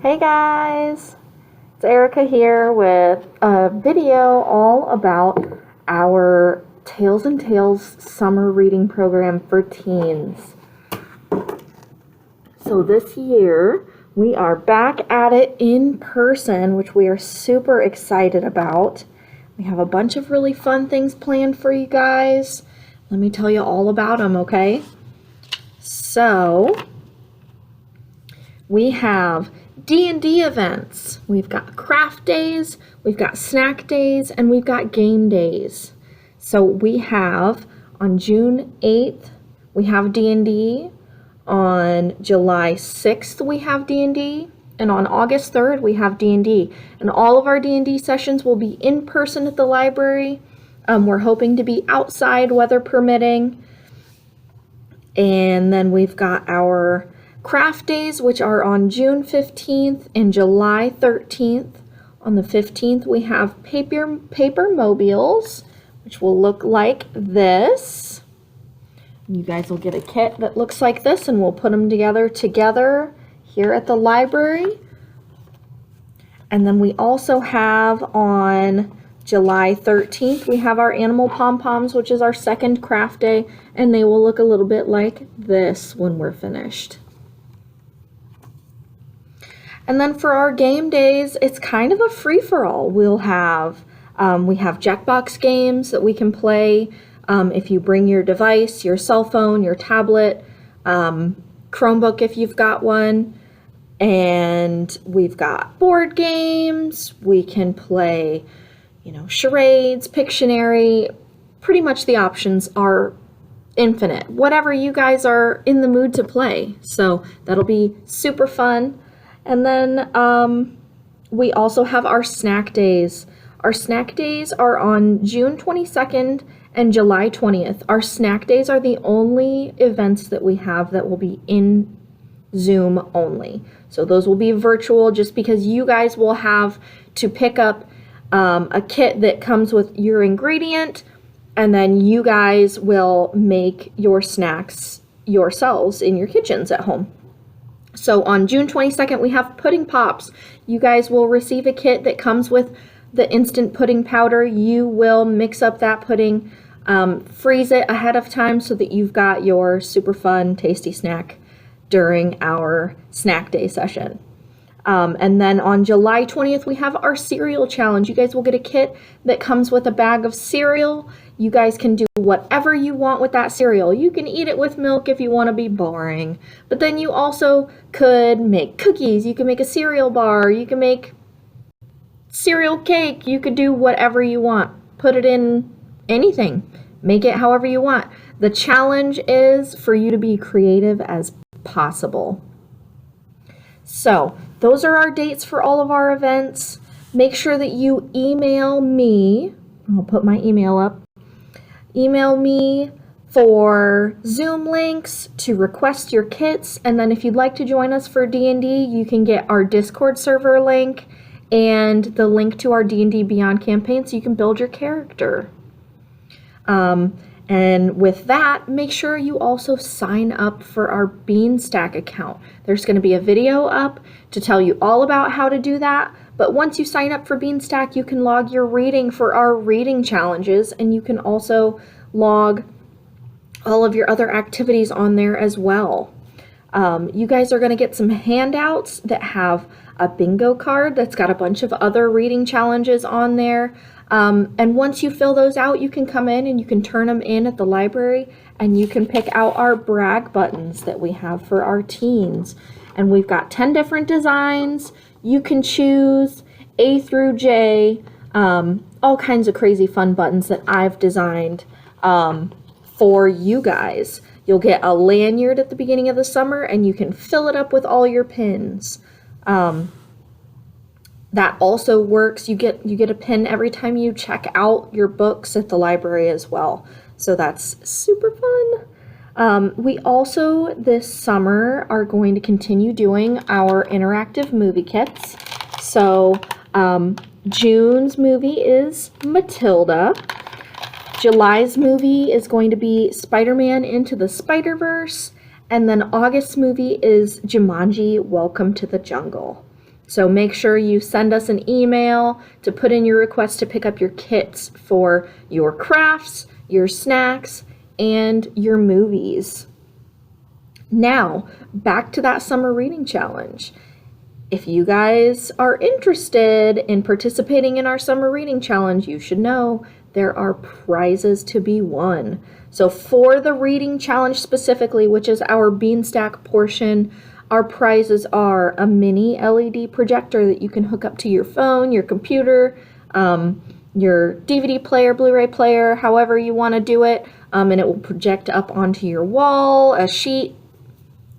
Hey guys, it's Erica here with a video all about our Tales and Tales summer reading program for teens. So this year we are back at it in person, which we are super excited about. We have a bunch of really fun things planned for you guys. Let me tell you all about them, okay? So we have D&D events. We've got craft days, we've got snack days, and we've got game days. So we have on June 8th, we have D&D. On July 6th, we have D&D. And on August 3rd, we have D&D. And all of our D&D sessions will be in person at the library. We're hoping to be outside, weather permitting. And then we've got our craft days, which are on June 15th and July 13th. On the 15th, we have paper mobiles, which will look like this. You guys will get a kit that looks like this, and we'll put them together here at the library. And then we also have on July 13th, we have our animal pom-poms, which is our second craft day, and they will look a little bit like this when we're finished. And then for our game days, it's kind of a free-for-all. We have Jackbox games that we can play if you bring your device, your cell phone, your tablet, Chromebook if you've got one. And we've got board games. We can play, charades, Pictionary. Pretty much the options are infinite. Whatever you guys are in the mood to play. So that'll be super fun. And then we also have our snack days. Our snack days are on June 22nd and July 20th. Our snack days are the only events that we have that will be in Zoom only. So those will be virtual just because you guys will have to pick up a kit that comes with your ingredient, and then you guys will make your snacks yourselves in your kitchens at home. So on June 22nd, we have pudding pops. You guys will receive a kit that comes with the instant pudding powder. You will mix up that pudding, freeze it ahead of time so that you've got your super fun, tasty snack during our snack day session. And then on July 20th, we have our cereal challenge. You guys will get a kit that comes with a bag of cereal. You guys can do whatever you want with that cereal. You can eat it with milk if you want to be boring. But then you also could make cookies. You can make a cereal bar. You can make cereal cake. You could do whatever you want. Put it in anything. Make it however you want. The challenge is for you to be creative as possible. So those are our dates for all of our events. Make sure that you email me. I'll put my email up. Email me for Zoom links to request your kits. And then if you'd like to join us for D&D, you can get our Discord server link and the link to our D&D Beyond campaign so you can build your character. And with that, make sure you also sign up for our Beanstack account. There's going to be a video up to tell you all about how to do that. But once you sign up for Beanstack, you can log your reading for our reading challenges, and you can also log all of your other activities on there as well. You guys are going to get some handouts that have a bingo card that's got a bunch of other reading challenges on there. And once you fill those out, you can come in and you can turn them in at the library, and you can pick out our brag buttons that we have for our teens. And we've got 10 different designs. You can choose A through J, all kinds of crazy fun buttons that I've designed for you guys. You'll get a lanyard at the beginning of the summer, and you can fill it up with all your pins. That also works. You get a pin every time you check out your books at the library as well. So that's super fun. We also this summer are going to continue doing our interactive movie kits. So June's movie is Matilda. July's movie is going to be Spider-Man Into the Spider-Verse. And then August's movie is Jumanji, Welcome to the Jungle. So make sure you send us an email to put in your request to pick up your kits for your crafts, your snacks, and your movies. Now, back to that summer reading challenge. If you guys are interested in participating in our summer reading challenge, you should know there are prizes to be won. So for the reading challenge specifically, which is our Beanstack portion, our prizes are a mini LED projector that you can hook up to your phone, your computer, your DVD player, Blu-ray player, however you want to do it, and it will project up onto your wall, a sheet.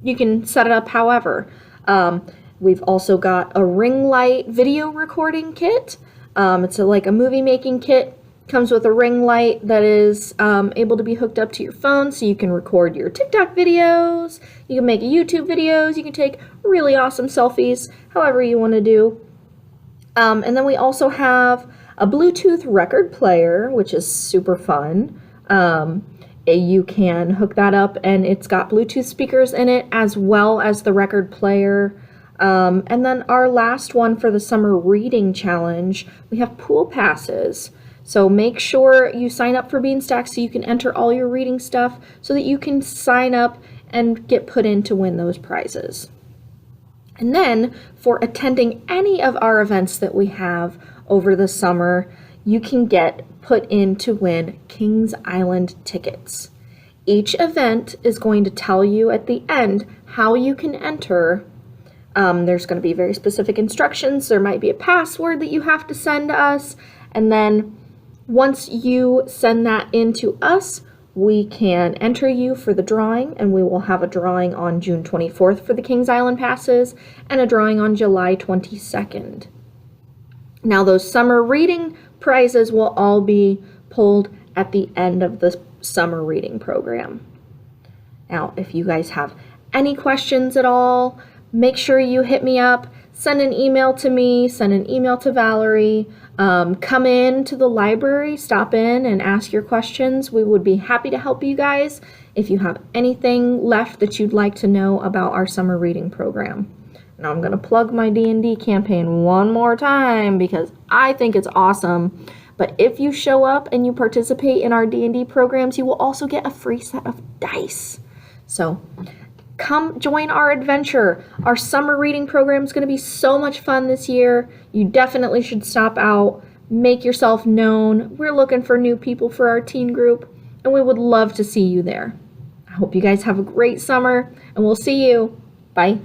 You can set it up however. We've also got a ring light video recording kit. It's like a movie making kit. Comes with a ring light that is able to be hooked up to your phone so you can record your TikTok videos, you can make YouTube videos, you can take really awesome selfies, however you want to do. And then we also have a Bluetooth record player, which is super fun. You can hook that up and it's got Bluetooth speakers in it as well as the record player. And then our last one for the summer reading challenge, we have pool passes. So make sure you sign up for Beanstack so you can enter all your reading stuff so that you can sign up and get put in to win those prizes. And then for attending any of our events that we have over the summer, you can get put in to win Kings Island tickets. Each event is going to tell you at the end how you can enter. There's going to be very specific instructions. There might be a password that you have to send us, and then once you send that in to us, we can enter you for the drawing, and we will have a drawing on June 24th for the Kings Island passes and a drawing on July 22nd. Now those summer reading prizes will all be pulled at the end of the summer reading program. Now, if you guys have any questions at all, make sure you hit me up, send an email to me, send an email to Valerie, come in to the library, stop in and ask your questions. We would be happy to help you guys if you have anything left that you'd like to know about our summer reading program. Now I'm going to plug my D&D campaign one more time because I think it's awesome. But if you show up and you participate in our D&D programs, you will also get a free set of dice. So come join our adventure. Our summer reading program is going to be so much fun this year. You definitely should stop out, make yourself known. We're looking for new people for our teen group, and we would love to see you there. I hope you guys have a great summer, and we'll see you. Bye.